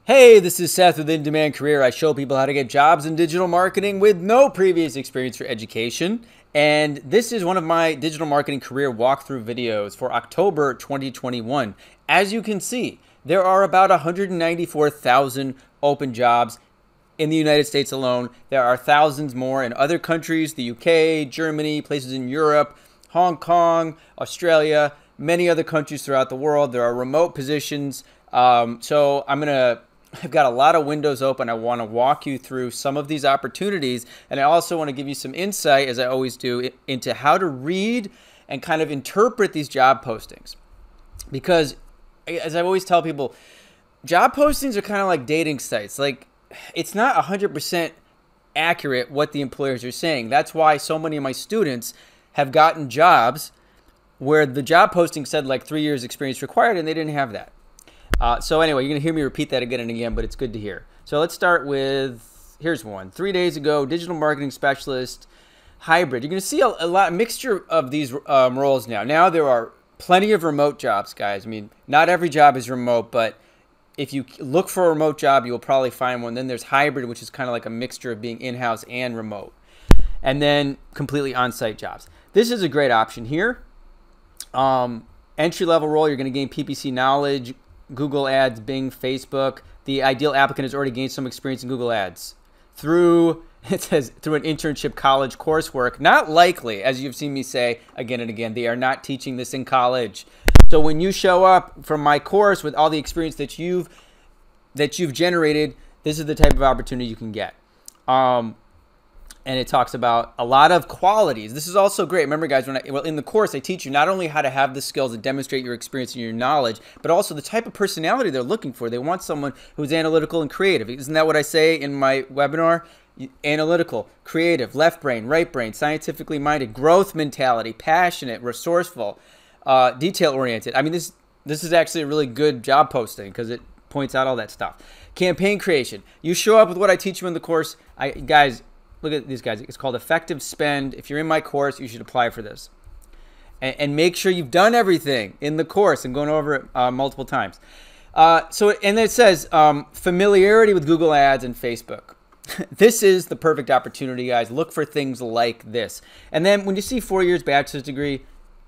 Hey, this is Seth with In Demand Career. I show people how to get jobs in digital marketing with no previous experience for education. And this is one of my digital marketing career walkthrough videos for October 2021. As you can see, there are about 194,000 open jobs in the United States alone. There are thousands more in other countries, the UK, Germany, places in Europe, Hong Kong, Australia, many other countries throughout the world. There are remote positions. I've got a lot of windows open. I want to walk you through some of these opportunities, and I also want to give you some insight, as I always do, into how to read and kind of interpret these job postings. Because, as I always tell people, job postings are kind of like dating sites. Like, it's not 100% accurate what the employers are saying. That's why so many of my students have gotten jobs where the job posting said like 3 years experience required, and they didn't have that. So anyway, you're going to hear me repeat that again and again, but it's good to hear. So let's start with, here's one. 3 days ago, digital marketing specialist, hybrid. You're going to see a mixture of these roles now. Now there are plenty of remote jobs, guys. I mean, not every job is remote, but if you look for a remote job, you will probably find one. Then there's hybrid, which is kind of like a mixture of being in-house and remote. And then completely on-site jobs. This is a great option here. Entry-level role, you're going to gain PPC knowledge, Google Ads, Bing, Facebook. The ideal applicant has already gained some experience in Google Ads through, it says, through an internship, college, coursework. Not likely, as you've seen me say again and again, they are not teaching this in college. So when you show up from my course with all the experience that you've generated, this is the type of opportunity you can get. And it talks about a lot of qualities. This is also great. Remember, guys, in the course, I teach you not only how to have the skills and demonstrate your experience and your knowledge, but also the type of personality they're looking for. They want someone who's analytical and creative. Isn't that what I say in my webinar? Analytical, creative, left brain, right brain, scientifically minded, growth mentality, passionate, resourceful, detail-oriented. I mean, this is actually a really good job posting because it points out all that stuff. Campaign creation. You show up with what I teach you in the course. Guys, look at these guys. It's called Effective Spend. If you're in my course, you should apply for this. And make sure you've done everything in the course and going over it multiple times. And then it says familiarity with Google Ads and Facebook. This is the perfect opportunity, guys. Look for things like this. And then when you see 4 years bachelor's degree,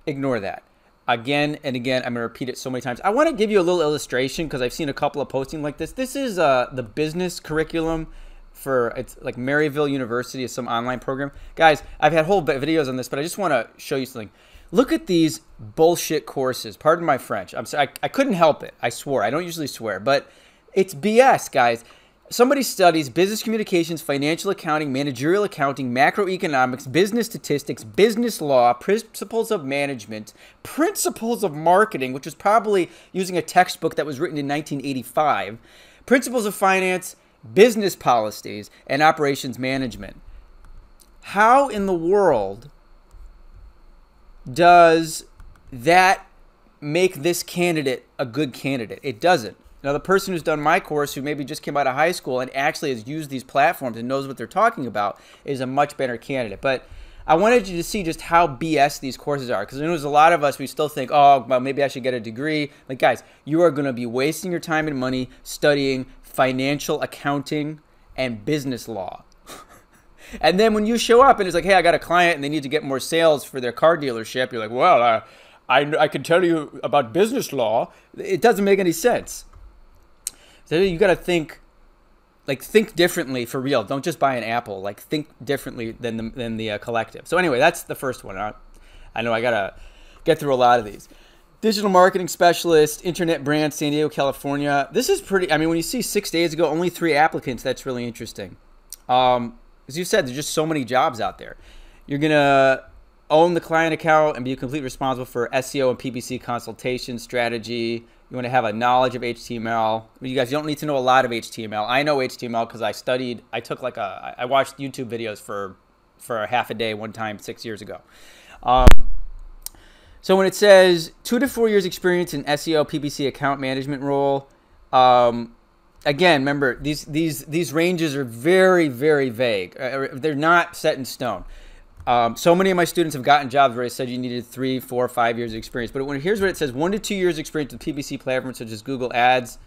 ignore that. Again and again, I'm going to repeat it so many times. I want to give you a little illustration because I've seen a couple of postings like this. This is the business curriculum it's like Maryville University is some online program. Guys, I've had whole videos on this, but I just want to show you something. Look at these bullshit courses. Pardon my French. I'm sorry. I couldn't help it. I swore. I don't usually swear, but it's BS, guys. Somebody studies business communications, financial accounting, managerial accounting, macroeconomics, business statistics, business law, principles of management, principles of marketing, which was probably using a textbook that was written in 1985, principles of finance, business policies, and operations management. How in the world does that make this candidate a good candidate? It doesn't. Now, the person who's done my course, who maybe just came out of high school and actually has used these platforms and knows what they're talking about, is a much better candidate. But I wanted you to see just how BS these courses are, because there's a lot of us, we still think, oh, well, maybe I should get a degree. Like, guys, you are going to be wasting your time and money studying financial accounting and business law. And then when you show up and it's like, hey, I got a client and they need to get more sales for their car dealership, you're like, well, I can tell you about business law. It doesn't make any sense. So you got to think differently for real. Don't just buy an Apple. Like, think differently than the collective. So anyway, that's the first one. I know I got to get through a lot of these. Digital marketing specialist, internet brand, San Diego, California. This is pretty, I mean, when you see 6 days ago, only 3 applicants, that's really interesting. As you said, there's just so many jobs out there. You're going to own the client account and be completely responsible for SEO and PPC consultation strategy. You want to have a knowledge of HTML. You guys, you don't need to know a lot of HTML. I know HTML because I watched YouTube videos for a half a day one time 6 years ago. So when it says 2 to 4 years experience in SEO, PPC account management role, again, remember, these ranges are very, very vague. They're not set in stone. So many of my students have gotten jobs where I said you needed 3, 4, 5 years of experience. But here's what it says: 1 to 2 years experience with PPC platforms such as Google Ads,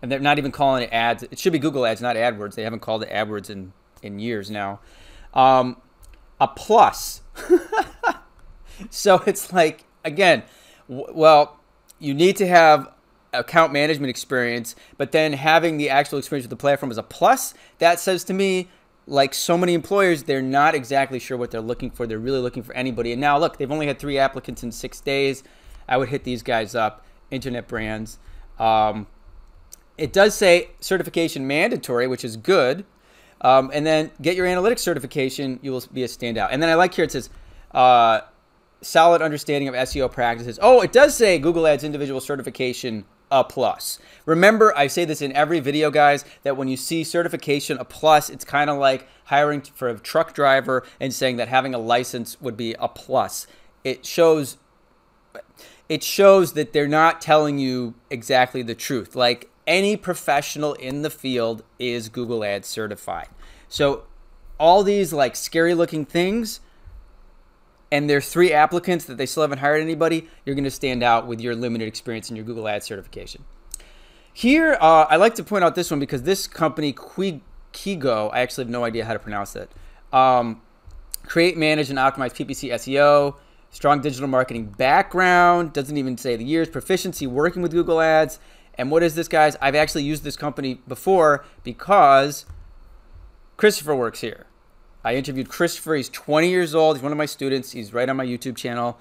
And they're not even calling it ads. It should be Google Ads, not AdWords. They haven't called it AdWords in years now. A plus. So it's like, again, well, you need to have account management experience, but then having the actual experience with the platform is a plus. That says to me, like so many employers, they're not exactly sure what they're looking for. They're really looking for anybody. And now, look, they've only had 3 applicants in 6 days. I would hit these guys up, internet brands. It does say certification mandatory, which is good. And then get your analytics certification. You will be a standout. And then I like here it says solid understanding of SEO practices. Oh, it does say Google Ads individual certification a plus. Remember, I say this in every video, guys, that when you see certification a plus, it's kind of like hiring for a truck driver and saying that having a license would be a plus. It shows that they're not telling you exactly the truth. Like any professional in the field is Google Ads certified. So all these like scary looking things, and there's 3 applicants that they still haven't hired anybody, you're going to stand out with your limited experience in your Google Ads certification. Here, I like to point out this one because this company, Kigo, I actually have no idea how to pronounce it. Create, manage, and optimize PPC SEO, strong digital marketing background, doesn't even say the years, proficiency working with Google Ads. And what is this, guys? I've actually used this company before because Christopher works here. I interviewed Christopher. He's 20 years old. He's one of my students. He's right on my YouTube channel.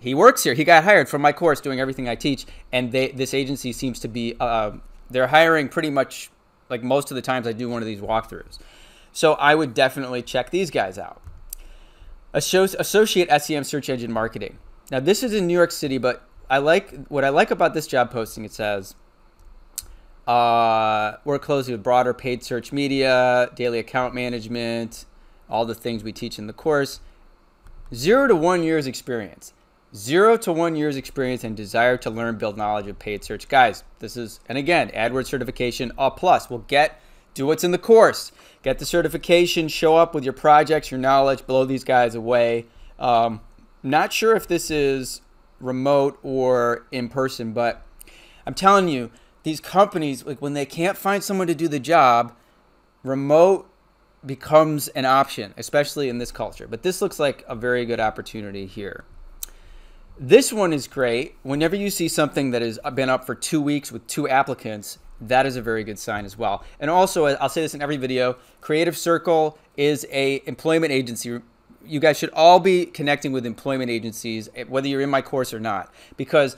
He works here. He got hired from my course doing everything I teach. And this agency seems to be, they're hiring pretty much like most of the times I do one of these walkthroughs. So I would definitely check these guys out. Associate SEM Search Engine Marketing. Now this is in New York City, but what I like about this job posting, it says, work closely with broader paid search media, daily account management, all the things we teach in the course. 0 to 1 year's experience. 0 to 1 year's experience and desire to learn, build knowledge of paid search. Guys, this is, and again, AdWords certification, a plus. Do what's in the course. Get the certification, show up with your projects, your knowledge, blow these guys away. Not sure if this is remote or in person, but I'm telling you, these companies, like when they can't find someone to do the job, remote becomes an option, especially in this culture. But this looks like a very good opportunity here. This one is great. Whenever you see something that has been up for 2 weeks with 2 applicants, that is a very good sign as well. And also, I'll say this in every video, Creative Circle is an employment agency. You guys should all be connecting with employment agencies, whether you're in my course or not, because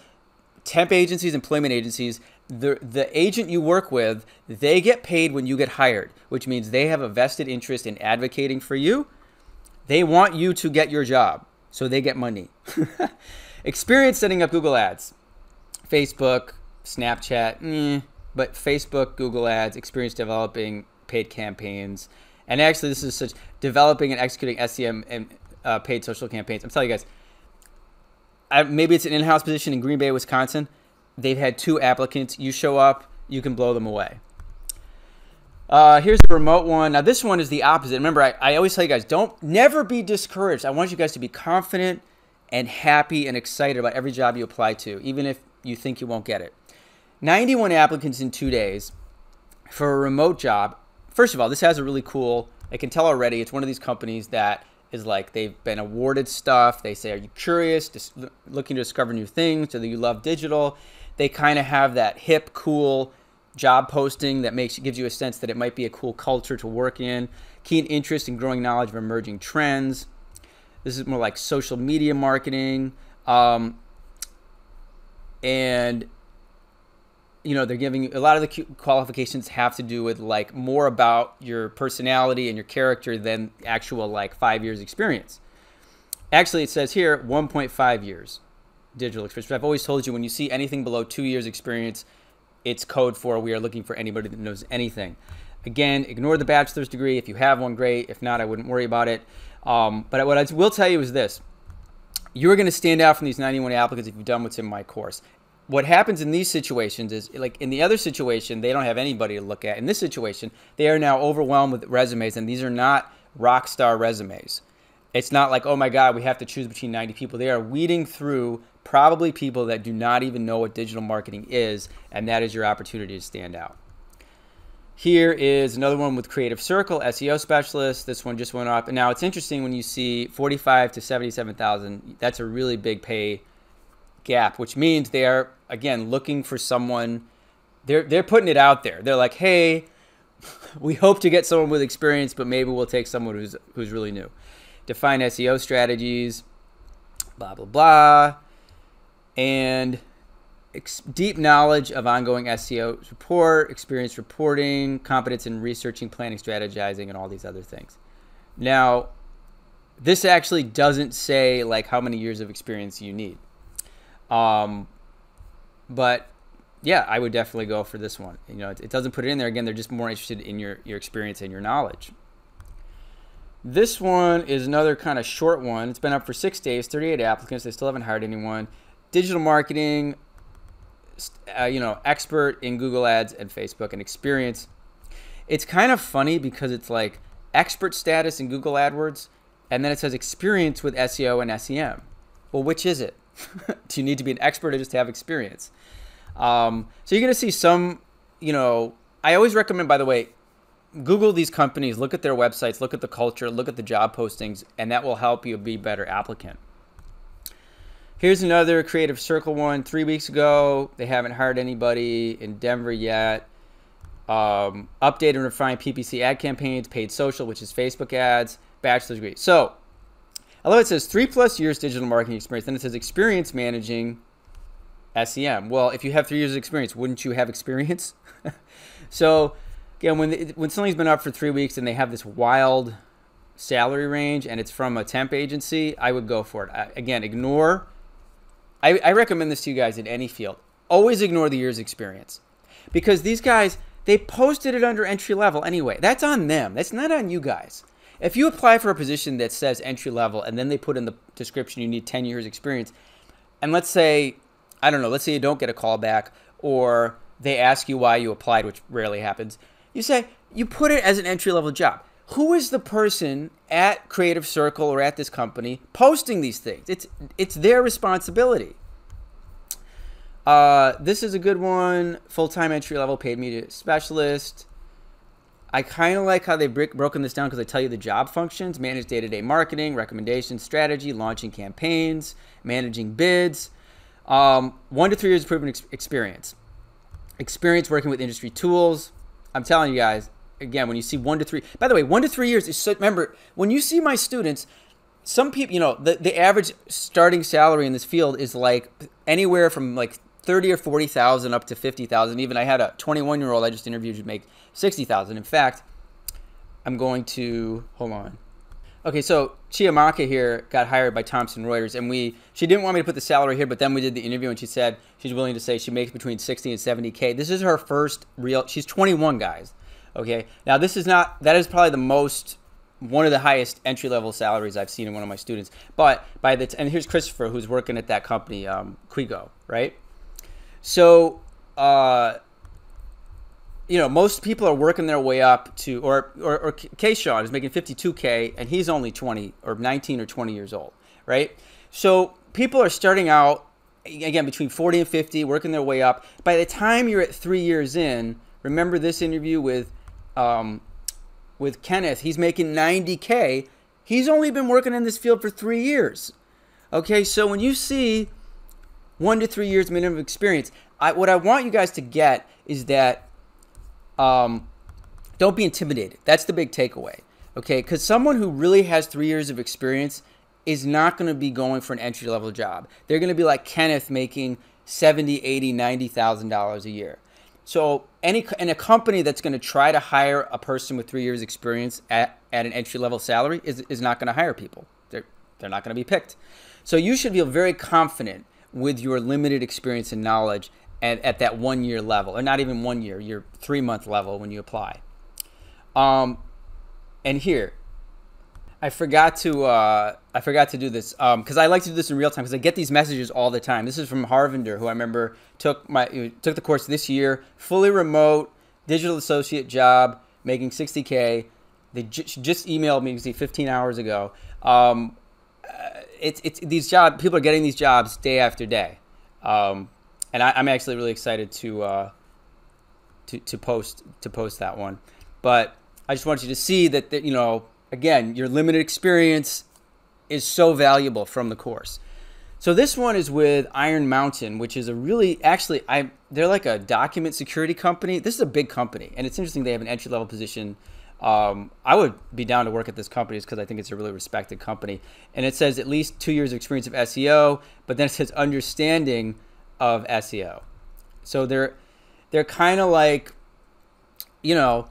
temp agencies, employment agencies, the agent you work with, they get paid when you get hired, which means they have a vested interest in advocating for you. They want you to get your job, so they get money. Experience setting up Google Ads. Facebook, Snapchat, but Facebook, Google Ads, experience developing paid campaigns. And actually, this is such developing and executing SEM and paid social campaigns. I'm telling you guys, maybe it's an in-house position in Green Bay, Wisconsin. They've had 2 applicants. You show up, you can blow them away. Here's the remote one. Now, this one is the opposite. Remember, I always tell you guys, never be discouraged. I want you guys to be confident and happy and excited about every job you apply to, even if you think you won't get it. 91 applicants in 2 days for a remote job. First of all, this has a really cool, I can tell already, it's one of these companies that is like they've been awarded stuff. They say, are you curious, just looking to discover new things, do you love digital? They kind of have that hip, cool job posting that gives you a sense that it might be a cool culture to work in. Keen interest in growing knowledge of emerging trends. This is more like social media marketing. And you know, they're giving you a lot of the qualifications have to do with like more about your personality and your character than actual like 5 years experience. Actually, it says here 1.5 years digital experience. But I've always told you when you see anything below 2 years experience, it's code for we are looking for anybody that knows anything. Again, ignore the bachelor's degree. If you have one, great. If not, I wouldn't worry about it. But what I will tell you is this. You're going to stand out from these 91 applicants if you've done what's in my course. What happens in these situations is, like in the other situation, they don't have anybody to look at. In this situation, they are now overwhelmed with resumes, and these are not rock star resumes. It's not like, oh my God, we have to choose between 90 people. They are weeding through probably people that do not even know what digital marketing is, and that is your opportunity to stand out. Here is another one with Creative Circle, SEO specialist. This one just went up. And now it's interesting when you see 45 to 77,000. That's a really big pay gap, which means they are, again, looking for someone. They're putting it out there. They're like, hey, we hope to get someone with experience, but maybe we'll take someone who's really new. Define SEO strategies, blah, blah, blah. And deep knowledge of ongoing SEO support, experience reporting, competence in researching, planning, strategizing, and all these other things. Now, this actually doesn't say like how many years of experience you need. But yeah, I would definitely go for this one. You know, it doesn't put it in there. Again, they're just more interested in your experience and your knowledge. This one is another kind of short one. It's been up for 6 days, 38 applicants. They still haven't hired anyone. Digital marketing, expert in Google Ads and Facebook and experience. It's kind of funny because it's like expert status in Google AdWords, and then it says experience with SEO and SEM. Well, which is it? Do you need to be an expert or just have experience? So you're going to see some, I always recommend, by the way, Google these companies, look at their websites, look at the culture, look at the job postings, and that will help you be a better applicant. Here's another Creative Circle one. 3 weeks ago, they haven't hired anybody in Denver yet. Update and refine PPC ad campaigns, paid social, which is Facebook ads, bachelor's degree. So, I love it says 3+ years digital marketing experience. Then it says experience managing SEM. Well, if you have 3 years of experience, wouldn't you have experience? So, again, when something's been up for 3 weeks and they have this wild salary range and it's from a temp agency, I would go for it. Again, ignore. I recommend this to you guys in any field. Always ignore the year's experience, because these guys, they posted it under entry level anyway. That's on them. That's not on you guys. If you apply for a position that says entry level and then they put in the description you need 10 years experience, and let's say, I don't know, let's say you don't get a call back, or they ask you why you applied, which rarely happens. You say, you put it as an entry level job. Who is the person at Creative Circle or at this company posting these things? It's their responsibility. This is a good one. Full-time entry-level paid media specialist. I kind of like how they've broken this down because they tell you the job functions: manage day-to-day marketing, recommendations, strategy, launching campaigns, managing bids. 1 to 3 years of proven experience. Experience working with industry tools. I'm telling you guys, again, when you see 1 to 3, by the way, 1 to 3 years is so, remember, when you see my students, some people, the average starting salary in this field is like anywhere from like 30 or 40,000 up to 50,000. Even I had a 21-year-old I just interviewed who make 60,000. In fact, I'm going to, hold on. Okay, so Chiamaka here got hired by Thomson Reuters, and she didn't want me to put the salary here, but then we did the interview, and she said she's willing to say she makes between 60 and 70K. This is her first real, she's 21, guys. Okay, now that is probably one of the highest entry-level salaries I've seen in one of my students. But and here's Christopher, who's working at that company, Quigo, right? So, most people are working their way up to, or Keyshawn is making 52K, and he's only 20 or 19 or 20 years old, right? So people are starting out, again, between 40 and 50, working their way up. By the time you're at 3 years in, remember this interview with Kenneth, he's making 90K. He's only been working in this field for 3 years. Okay, so when you see 1 to 3 years minimum experience, what I want you guys to get is that don't be intimidated. That's the big takeaway. Okay, because someone who really has 3 years of experience is not going to be going for an entry-level job. They're going to be like Kenneth, making $70,000, $80,000, $90,000 a year. So in a company that's going to try to hire a person with 3 years experience at an entry-level salary is not going to hire people. They're not going to be picked. So you should feel very confident with your limited experience and knowledge at that 1 year level, or not even 1 year, your 3 month level when you apply. And here, I forgot to do this because I like to do this in real time because I get these messages all the time. This is from Harvinder, who I remember took the course this year, fully remote, digital associate job, making 60K. They just emailed me 15 hours ago. It's these jobs. People are getting these jobs day after day, and I'm actually really excited to to post that one. But I just want you to see that, you know, again, your limited experience is so valuable from the course. So this one is with Iron Mountain, which is a really, actually, they're like a document security company. This is a big company, and it's interesting they have an entry-level position. I would be down to work at this company just because I think it's a really respected company. And it says at least 2 years of experience of SEO, but then it says understanding of SEO. So they're kind of like, you know,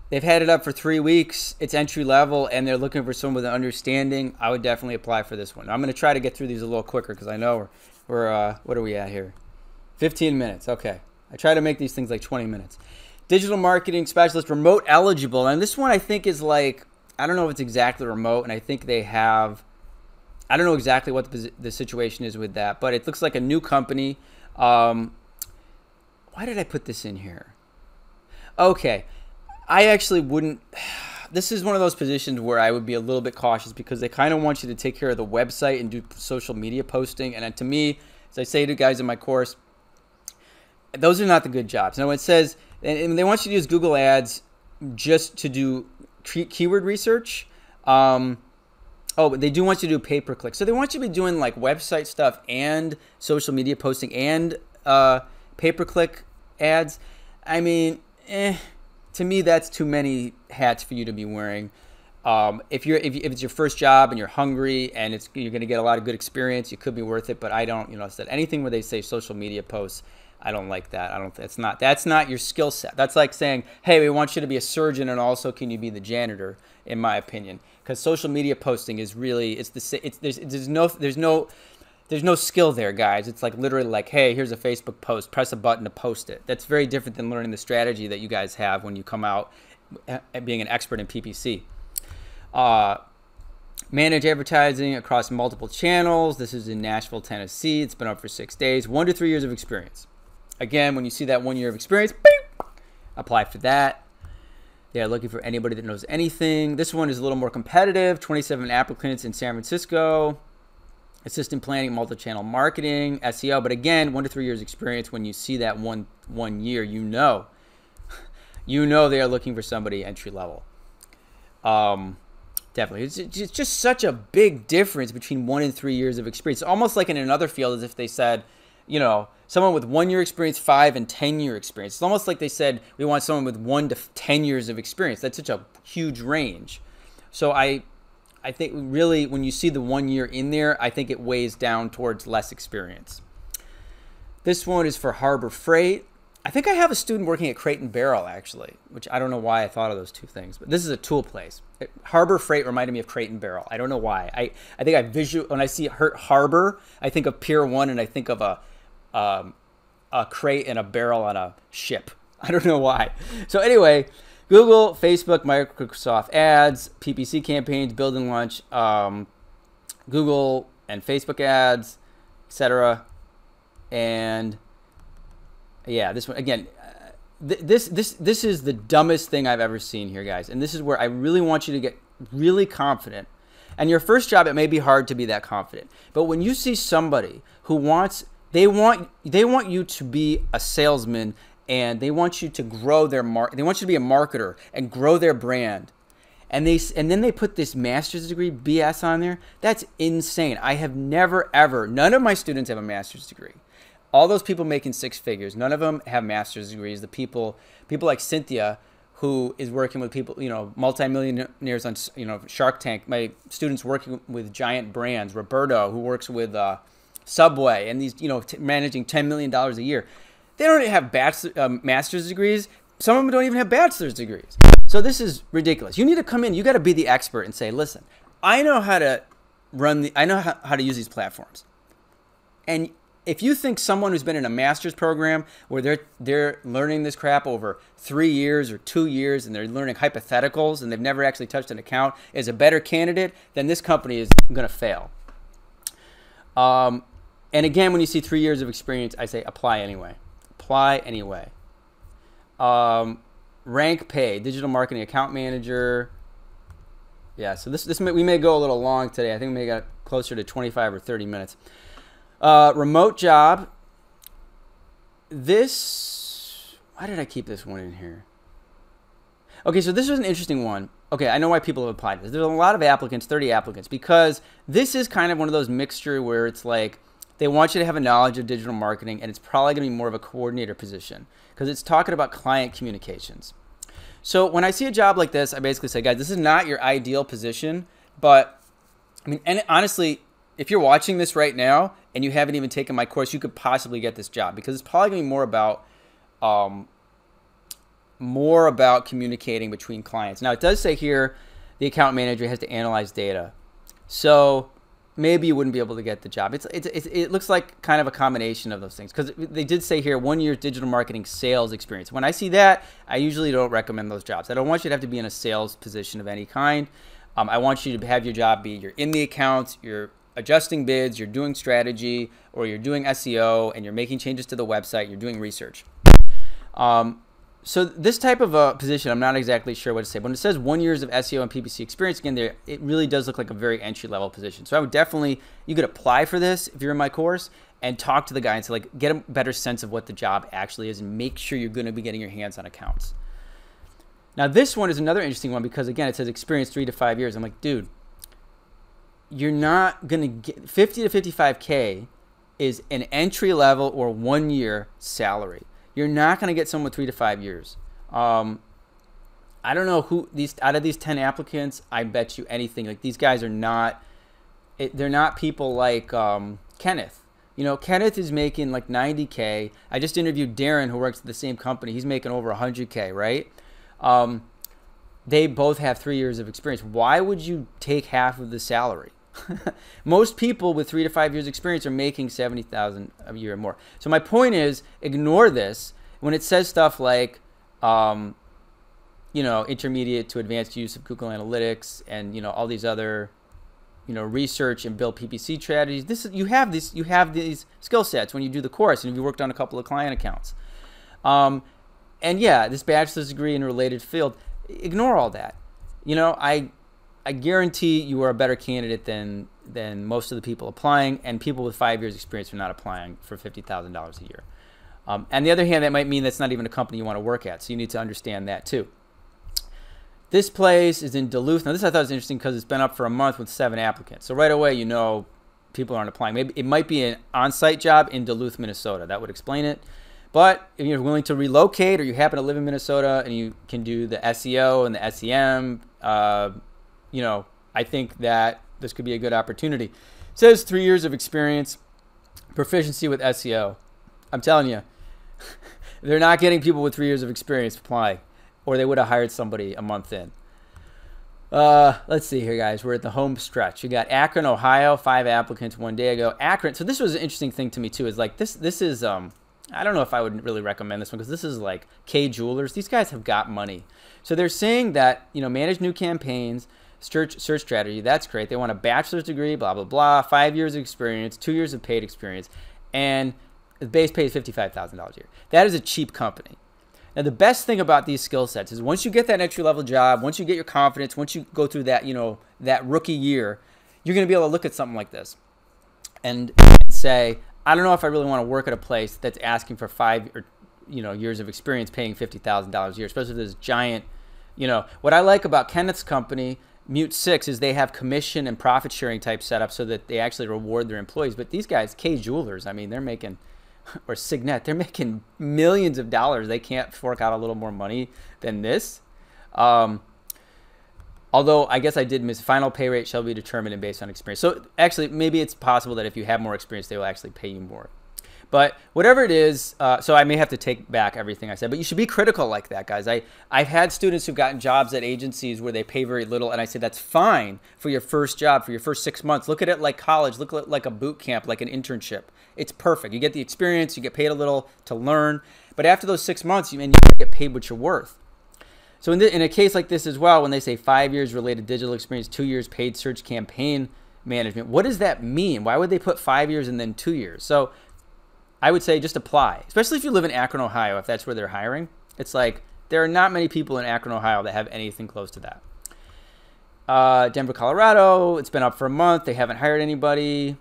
they've had it up for 3 weeks. It's entry level, and they're looking for someone with an understanding. I would definitely apply for this one. I'm going to try to get through these a little quicker because I know we're what are we at here? 15 minutes. Okay. I try to make these things like 20 minutes. Digital marketing specialist, remote eligible. And this one I think is like, I don't know if it's exactly remote, and I think they have, I don't know exactly what the situation is with that, but it looks like a new company. Why did I put this in here? Okay. I actually wouldn't, this is one of those positions where I would be a little bit cautious because they kind of want you to take care of the website and do social media posting. And to me, as I say to guys in my course, those are not the good jobs. Now it says, and they want you to use Google Ads just to do keyword research. Oh, but they do want you to do pay-per-click. So they want you to be doing like website stuff and social media posting and pay-per-click ads. I mean, to me, that's too many hats for you to be wearing. If it's your first job and you're hungry and you're going to get a lot of good experience, it could be worth it. But I don't, you know, said anything where they say social media posts, I don't like that. That's not your skill set. That's like saying, hey, we want you to be a surgeon and also can you be the janitor, in my opinion. Because social media posting is really, there's no skill there, guys. It's like literally like, hey, here's a Facebook post, press a button to post it. That's very different than learning the strategy that you guys have when you come out being an expert in PPC. Manage advertising across multiple channels. This is in Nashville, Tennessee. It's been up for 6 days. 1 to 3 years of experience. Again, when you see that 1 year of experience, beep, apply for that. They are looking for anybody that knows anything. This one is a little more competitive. 27 applicants in San Francisco. Assistant planning, multi-channel marketing, SEO. But again, 1 to 3 years experience. When you see that one year, you know they are looking for somebody entry level. Definitely. It's just such a big difference between 1 and 3 years of experience. It's almost like in another field as if they said, you know, someone with 1 year experience, 5 and 10 year experience. It's almost like they said, we want someone with 1 to 10 years of experience. That's such a huge range. So I think really when you see the 1 year in there, I think it weighs down towards less experience. This one is for Harbor Freight. I think I have a student working at Crate and Barrel, actually, which I don't know why I thought of those two things, but this is a tool place. Harbor Freight reminded me of Crate and Barrel. I don't know why. I think when I see Harbor, I think of Pier 1 and I think of a crate and a barrel on a ship. I don't know why. So anyway, Google, Facebook, Microsoft ads, PPC campaigns, build and launch, Google and Facebook ads, etc. And yeah, this one again. This is the dumbest thing I've ever seen here, guys. And this is where I really want you to get really confident. And your first job, it may be hard to be that confident. But when you see somebody who they want you to be a salesman, and they want you to grow they want you to be a marketer and grow their brand. And then they put this master's degree BS on there. That's insane. I have never ever, none of my students have a master's degree. All those people making 6 figures, none of them have master's degrees. The people like Cynthia, who is working with people, you know, multimillionaires on, you know, Shark Tank. My students working with giant brands. Roberto, who works with Subway, and these, you know, managing $10 million a year. They don't have master's degrees. Some of them don't even have bachelor's degrees. So this is ridiculous. You need to come in. You got to be the expert and say, listen, I know how to how to use these platforms. And if you think someone who's been in a master's program where they're learning this crap over 3 years or 2 years and they're learning hypotheticals and they've never actually touched an account is a better candidate, then this company is going to fail. And again, when you see 3 years of experience, I say apply anyway. Apply anyway. Rank pay, digital marketing account manager. Yeah, so we may go a little long today. I think we may get closer to 25 or 30 minutes. Remote job. This Why did I keep this one in here? Okay, so this was an interesting one. Okay, I know why people have applied this. There's a lot of applicants, 30 applicants, because this is kind of one of those mixture where it's like they want you to have a knowledge of digital marketing, and it's probably going to be more of a coordinator position because it's talking about client communications. So when I see a job like this, I basically say, guys, this is not your ideal position, but I mean, and honestly, if you're watching this right now and you haven't even taken my course, you could possibly get this job because it's probably going to be more about communicating between clients. Now, it does say here the account manager has to analyze data. So maybe you wouldn't be able to get the job. It looks like kind of a combination of those things because they did say here 1 year digital marketing sales experience. When I see that, I usually don't recommend those jobs. I don't want you to have to be in a sales position of any kind. I want you to have your job be you're in the accounts, you're adjusting bids, you're doing strategy, or you're doing SEO, and you're making changes to the website, you're doing research. So this type of a position, I'm not exactly sure what to say. When it says 1 year of SEO and PPC experience, again, it really does look like a very entry-level position. So I would definitely, you could apply for this if you're in my course and talk to the guy and say, like, get a better sense of what the job actually is and make sure you're going to be getting your hands on accounts. Now, this one is another interesting one because, again, it says experience 3 to 5 years. I'm like, dude, you're not going to get 50 to 55K is an entry-level or 1 year salary. You're not going to get someone with 3 to 5 years. I don't know who out of these 10 applicants. I bet you anything. Like these guys are not. They're not people like Kenneth. You know, Kenneth is making like 90K. I just interviewed Darren, who works at the same company. He's making over 100K, right? They both have 3 years of experience. Why would you take half of the salary? Most people with 3 to 5 years experience are making $70,000 a year or more. So my point is, ignore this when it says stuff like, intermediate to advanced use of Google Analytics and all these other, research and build PPC strategies. You have these skill sets when you do the course and if you worked on a couple of client accounts. And yeah, this bachelor's degree in a related field. Ignore all that. I guarantee you are a better candidate than most of the people applying, and people with 5 years experience are not applying for $50,000 a year. On the other hand, that might mean that's not even a company you want to work at, so you need to understand that too. This place is in Duluth. Now, this I thought was interesting because it's been up for a month with 7 applicants. So right away, people aren't applying. Maybe it might be an on-site job in Duluth, Minnesota. That would explain it. But if you're willing to relocate or you happen to live in Minnesota and you can do the SEO and the SEM, I think that this could be a good opportunity. It says 3 years of experience, proficiency with SEO. I'm telling you, they're not getting people with 3 years of experience applying, or they would have hired somebody a month in. Let's see here, guys. We're at the home stretch. You got Akron, Ohio, 5 applicants 1 day ago. Akron. So this was an interesting thing to me too. Is like this is I don't know if I would really recommend this one because this is like K Jewelers. These guys have got money. So they're saying that manage new campaigns. Search strategy, that's great. They want a bachelor's degree, blah, blah, blah, 5 years of experience, 2 years of paid experience, and the base pay is $55,000 a year. That is a cheap company. Now, the best thing about these skill sets is once you get that entry-level job, once you get your confidence, once you go through that, that rookie year, you're going to be able to look at something like this and say, I don't know if I really want to work at a place that's asking for 5 or years of experience paying $50,000 a year, especially if there's giant, what I like about Kenneth's company, Mute 6, is they have commission and profit sharing type setup so that they actually reward their employees. But these guys, K Jewelers, I mean, they're making, or Signet, they're making millions of dollars. They can't fork out a little more money than this. Although I guess I did miss, final pay rate shall be determined and based on experience. So actually, maybe it's possible that if you have more experience, they will actually pay you more. But whatever it is, so I may have to take back everything I said, but you should be critical like that, guys. I've had students who've gotten jobs at agencies where they pay very little, and I say that's fine for your first job, for your first 6 months. Look at it like college. Look at it like a boot camp, like an internship. It's perfect. You get the experience. You get paid a little to learn. But after those 6 months, you get paid what you're worth. So in a case like this as well, when they say 5 years related digital experience, 2 years paid search campaign management, what does that mean? Why would they put 5 years and then 2 years? So I would say just apply, especially if you live in Akron, Ohio, if that's where they're hiring. It's like there are not many people in Akron, Ohio that have anything close to that. Denver, Colorado, it's been up for a month. They haven't hired anybody.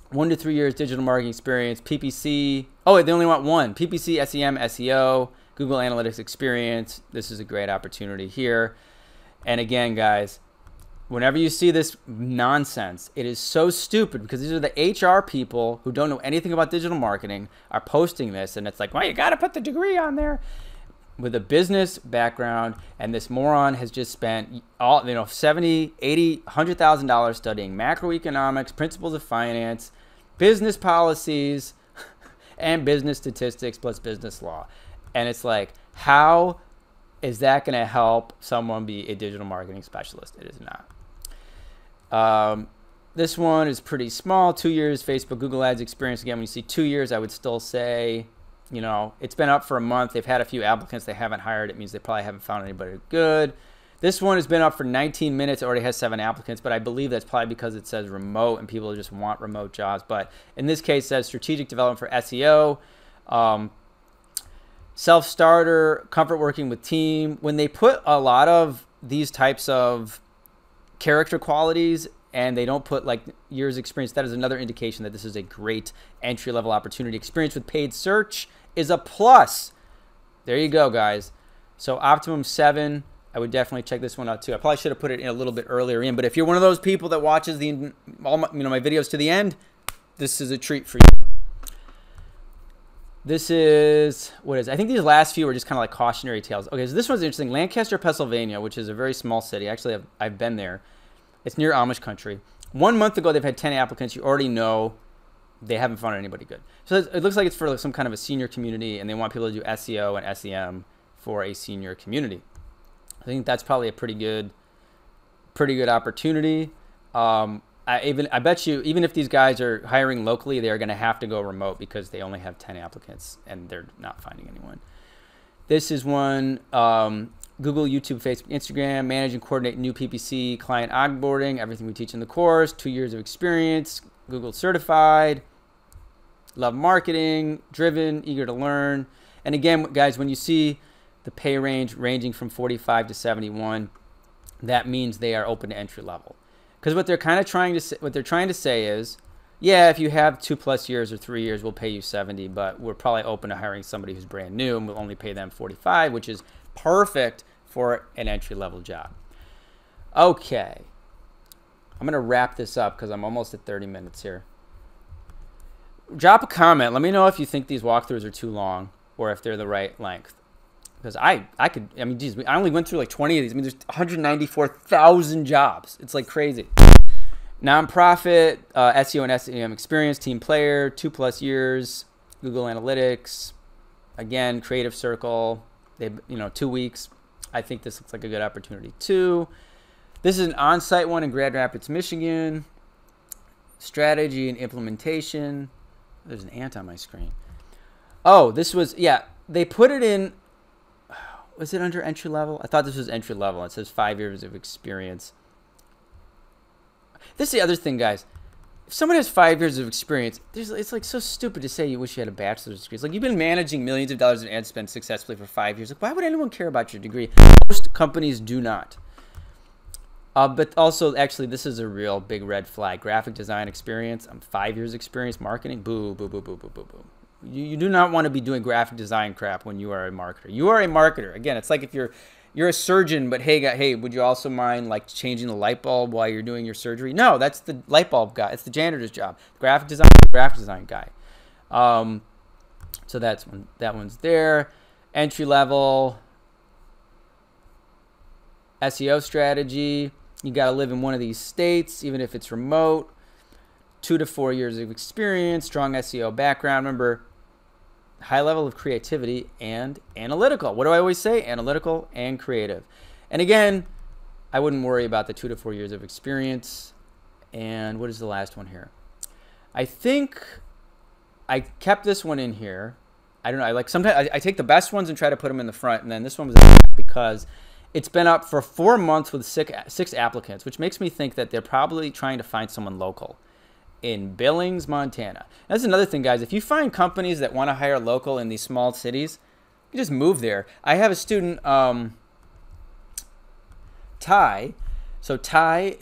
1 to 3 years digital marketing experience, PPC. Oh, wait, they only want one. PPC, SEM, SEO, Google Analytics experience. This is a great opportunity here. And again, guys, whenever you see this nonsense, it is so stupid because these are the HR people who don't know anything about digital marketing are posting this, and it's like, well, you got to put the degree on there with a business background, and this moron has just spent all, $70, $80, $100,000 studying macroeconomics, principles of finance, business policies, and business statistics plus business law. And it's like, how is that going to help someone be a digital marketing specialist? It is not. This one is pretty small. 2 years Facebook Google Ads experience. Again, when you see 2 years, I would still say, it's been up for a month. They've had a few applicants they haven't hired. It means they probably haven't found anybody good. This one has been up for 19 minutes. It already has 7 applicants, but I believe that's probably because it says remote and people just want remote jobs. But in this case, it says strategic development for SEO, self-starter, comfort working with team. When they put a lot of these types of character qualities and they don't put like years experience, that is another indication that this is a great entry-level opportunity. Experience with paid search is a plus. There you go, guys. So optimum 7. I would definitely check this one out too. I probably should have put it in a little bit earlier in, but if you're one of those people that watches all my videos to the end, this is a treat for you. This is, I think these last few are just kind of like cautionary tales. Okay, so this one's interesting. Lancaster, Pennsylvania, which is a very small city. Actually, I've been there. It's near Amish country. 1 month ago, they've had 10 applicants. You already know they haven't found anybody good. So it looks like it's for some kind of a senior community, and they want people to do SEO and SEM for a senior community. I think that's probably a pretty good opportunity. I bet you, even if these guys are hiring locally, they're going to have to go remote because they only have 10 applicants and they're not finding anyone. This is one, Google, YouTube, Facebook, Instagram, manage and coordinate new PPC, client onboarding, everything we teach in the course, 2 years of experience, Google certified, love marketing, driven, eager to learn. And again, guys, when you see the pay range ranging from 45 to 71, that means they are open to entry level. Because what they're kind of trying to say is, yeah, if you have 2+ years or 3 years, we'll pay you 70, but we're probably open to hiring somebody who's brand new and we'll only pay them 45, which is perfect for an entry-level job. Okay. I'm going to wrap this up because I'm almost at 30 minutes here. Drop a comment. Let me know if you think these walkthroughs are too long or if they're the right length. Because I mean, geez, I only went through like 20 of these. I mean, there's 194,000 jobs. It's like crazy. Nonprofit, SEO and SEM experience, team player, 2+ years, Google Analytics. Again, Creative Circle. They, 2 weeks. I think this looks like a good opportunity too. This is an on-site one in Grand Rapids, Michigan. Strategy and implementation. There's an ant on my screen. Oh, this was, yeah, they put it in. Was it under entry level? I thought this was entry level. It says 5 years of experience. This is the other thing, guys. If someone has 5 years of experience, it's like so stupid to say you wish you had a bachelor's degree. It's like you've been managing millions of dollars in ad spend successfully for 5 years. Like, why would anyone care about your degree? Most companies do not. But also, actually, this is a real big red flag. Graphic design experience. 5 years experience. Marketing. Boo, boo, boo, boo, boo, boo, boo. You do not want to be doing graphic design crap when you are a marketer. You are a marketer. Again, it's like if you're a surgeon, but hey, would you also mind like changing the light bulb while you're doing your surgery? No, that's the light bulb guy. It's the janitor's job. Graphic design, the graphic design guy. So that one's there. Entry level SEO strategy. You got to live in one of these states, even if it's remote. 2 to 4 years of experience, strong SEO background. Remember, high level of creativity and analytical. What do I always say? Analytical and creative. And again, I wouldn't worry about the 2 to 4 years of experience. And what is the last one here? I think I kept this one in here. I don't know. I like sometimes I take the best ones and try to put them in the front. And then this one was because it's been up for 4 months with 6 applicants, which makes me think that they're probably trying to find someone local in Billings, Montana. That's another thing, guys. If you find companies that want to hire local in these small cities, you just move there. I have a student, Ty. So Ty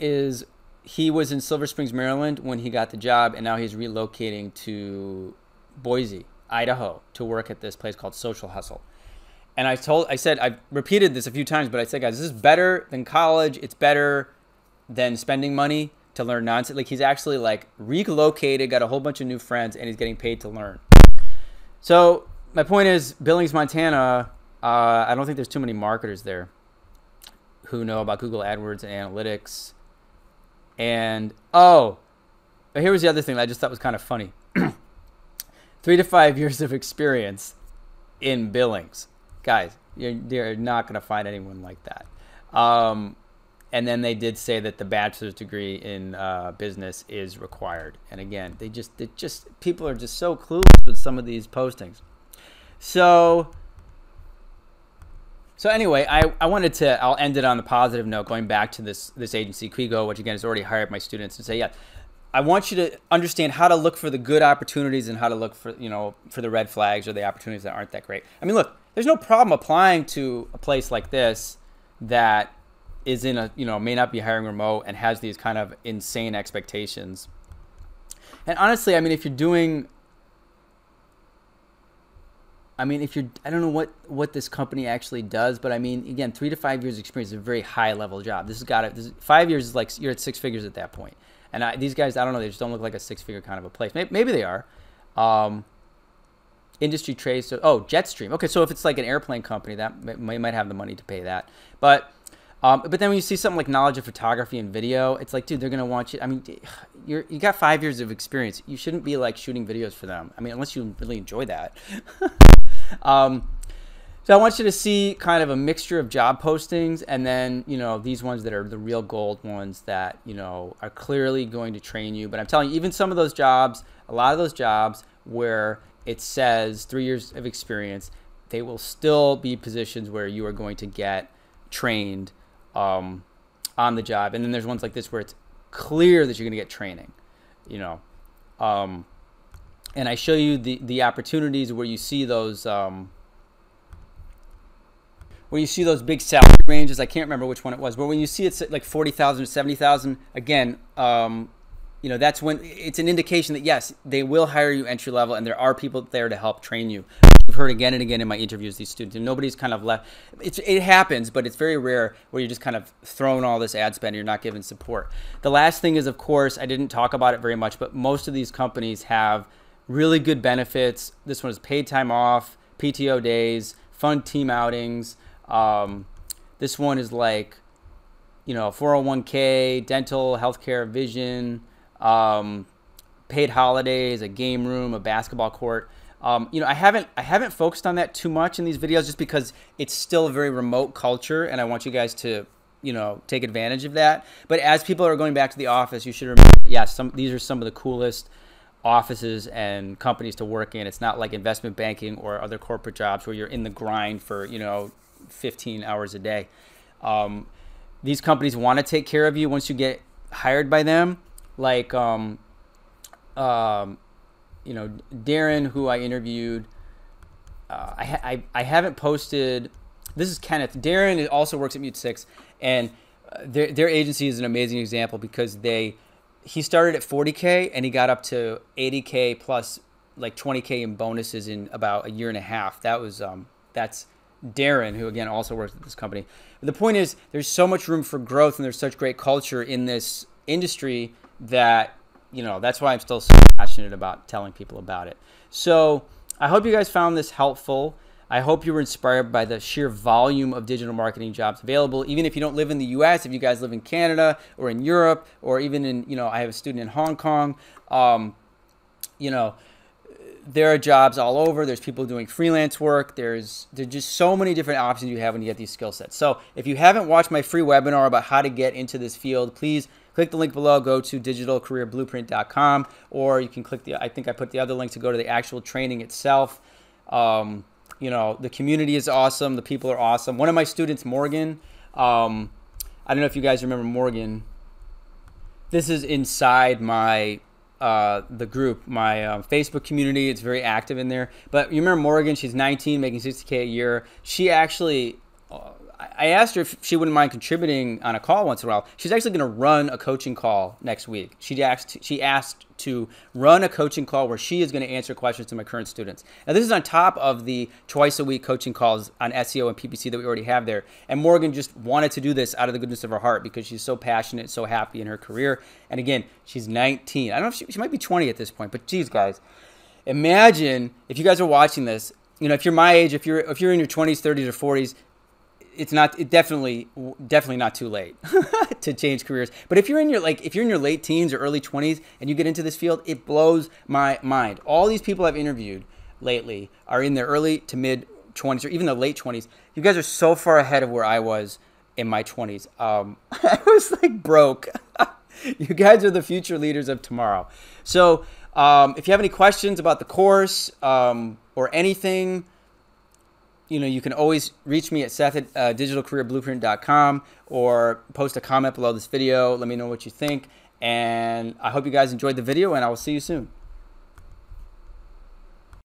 he was in Silver Springs, Maryland when he got the job, and now he's relocating to Boise, Idaho, to work at this place called Social Hustle. And I said, I repeated this a few times, but I said, guys, this is better than college. It's better than spending money to learn nonsense. Like, he's actually like relocated, got a whole bunch of new friends, and he's getting paid to learn. So my point is, Billings, Montana, I don't think there's too many marketers there who know about Google AdWords and analytics. And, oh, but here was the other thing that I just thought was kind of funny. 3 to 5 years of experience in Billings. Guys, you're not going to find anyone like that. And then they did say that the bachelor's degree in business is required. And again, people are just so clueless with some of these postings. So anyway, I'll end it on the positive note, going back to this agency, Quigo, which again has already hired my students, and say, yeah, I want you to understand how to look for the good opportunities and how to look for, for the red flags or the opportunities that aren't that great. I mean, look, there's no problem applying to a place like this that is in a, may not be hiring remote and has these kind of insane expectations. And honestly, I mean, I don't know what this company actually does, but I mean, again, 3 to 5 years experience is a very high level job. 5 years is like, you're at 6 figures at that point. And these guys, I don't know, they just don't look like a 6-figure kind of a place. Maybe they are. Industry trades, Jetstream. Okay, so if it's like an airplane company, that might have the money to pay that. But then when you see something like knowledge of photography and video, it's like, dude, they're gonna want you. I mean, you got 5 years of experience. You shouldn't be like shooting videos for them. I mean, unless you really enjoy that. So I want you to see kind of a mixture of job postings, and then, these ones that are the real gold ones that, are clearly going to train you. But I'm telling you, even some of those jobs, a lot of those jobs where it says 3 years of experience, they will still be positions where you are going to get trained on the job. And then there's ones like this where it's clear that you're going to get training, and I show you the opportunities where you see those big salary ranges. I can't remember which one it was, but when you see it's like 40,000 to 70,000, again, that's when it's an indication that yes, they will hire you entry level, and there are people there to help train you. I've heard again and again in my interviews these students, and nobody's kind of left. It happens, but it's very rare where you're just kind of throwing all this ad spend and you're not given support. The last thing is, of course, I didn't talk about it very much, but most of these companies have really good benefits. This one is paid time off, PTO days, fun team outings. This one is like, 401k, dental, healthcare, vision, paid holidays, a game room, a basketball court. I haven't focused on that too much in these videos just because it's still a very remote culture, and I want you guys to, take advantage of that. But as people are going back to the office, you should remember, yes, these are some of the coolest offices and companies to work in. It's not like investment banking or other corporate jobs where you're in the grind for, 15 hours a day. These companies want to take care of you once you get hired by them. Like, Darren, who I interviewed, I haven't posted. This is Kenneth. Darren also works at Mute 6, and their agency is an amazing example because he started at 40K and he got up to 80K plus like 20K in bonuses in about a year and a half. That's Darren, who again also works at this company. But the point is, there's so much room for growth and there's such great culture in this industry that, that's why I'm still so passionate about telling people about it. So I hope you guys found this helpful. I hope you were inspired by the sheer volume of digital marketing jobs available. Even if you don't live in the US, if you guys live in Canada or in Europe, or even in, I have a student in Hong Kong, there are jobs all over. There's people doing freelance work. There's just so many different options you have when you get these skill sets. So if you haven't watched my free webinar about how to get into this field, please click the link below, go to digitalcareerblueprint.com, or you can click I think I put the other link to go to the actual training itself. The community is awesome. The people are awesome. One of my students, Morgan, I don't know if you guys remember Morgan. This is inside my the group, my Facebook community. It's very active in there. But you remember Morgan, she's 19, making 60K a year. She actually, I asked her if she wouldn't mind contributing on a call once in a while. She's actually going to run a coaching call next week. She asked to run a coaching call where she is going to answer questions to my current students. Now, this is on top of the twice a week coaching calls on SEO and PPC that we already have there. And Morgan just wanted to do this out of the goodness of her heart because she's so passionate, so happy in her career. And again, she's 19. I don't know if she might be 20 at this point, but geez, guys, imagine if you guys are watching this. You know, if you're my age, if you're in your 20s, 30s, or 40s, it's definitely not too late to change careers. But if you're in your late teens or early 20s and you get into this field, it blows my mind. All these people I've interviewed lately are in their early to mid 20s or even the late 20s. You guys are so far ahead of where I was in my 20s. I was like broke. You guys are the future leaders of tomorrow. So if you have any questions about the course, or anything, you know, you can always reach me at Seth at digitalcareerblueprint.com or post a comment below this video. Let me know what you think. And I hope you guys enjoyed the video, and I will see you soon.